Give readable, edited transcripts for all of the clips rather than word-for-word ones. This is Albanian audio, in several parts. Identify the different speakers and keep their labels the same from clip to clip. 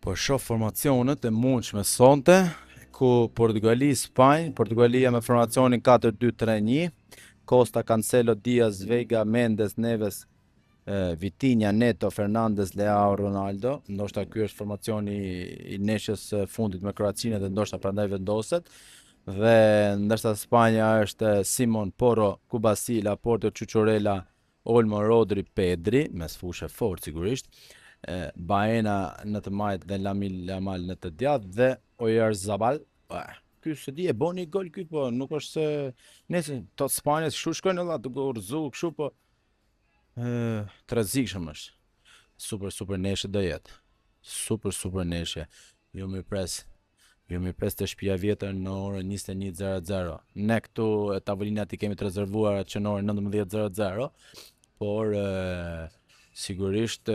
Speaker 1: Po shoh formacionet e mundshme sonte, ku Portugalia me formacionin 4-2-3-1, Costa, Cancelo, Diaz, Veiga, Mendes, Neves, Vitinha, Neto, Fernandes, Leao, Ronaldo. Ndoshta ky është formacioni i neshës fundit me Kroacinë dhe ndoshta prandaj vendoset. Dhe ndërsa Spanja është Simon, Porro, Kubasi, Laporte, Cucurella, Olmo, Rodri, Pedri, mes fushë fort sigurisht. Baena në të majtë dhe Lamine Yamal në të djathtë dhe Oyarzabal. Ky se di e bën një gol ky, po nuk është se nëse tot Spanjës kështu shkojnë valla duke urzu kështu, po të rrezikshëm është. Super neshe do jetë. Super neshe. Ju më pres të shtëpia vjetër në orën 21:00. Ne këtu tavolinat i kemi të rezervuara që në orën 19:00, por sigurisht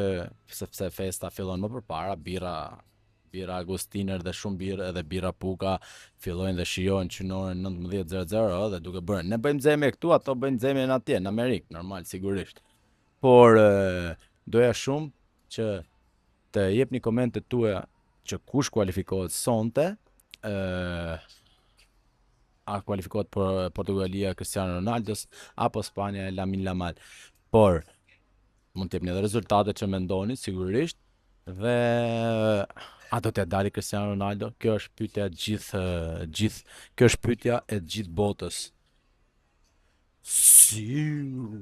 Speaker 1: sepse festa fillon më përpara, bira Agostiner dhe shumë birë edhe bira Puka fillojnë dhe shijojnë që në orën 19:00 dhe duke bërë. Ne bëjmë zeme këtu, ato bëjnë zeme në atje, në Amerikë, normal, sigurisht. Por doja shumë që të jepni komentet tuaja që kush kualifikohet sonte, a kualifikohet Portugalia Cristiano Ronaldos apo Spanja e Lamine Yamal. Por mund të jepni edhe rezultatet që mendoni sigurisht dhe a do t'ja dali Cristiano Ronaldo? Kjo është pyetja kjo është pyetja e gjithë botës. Siu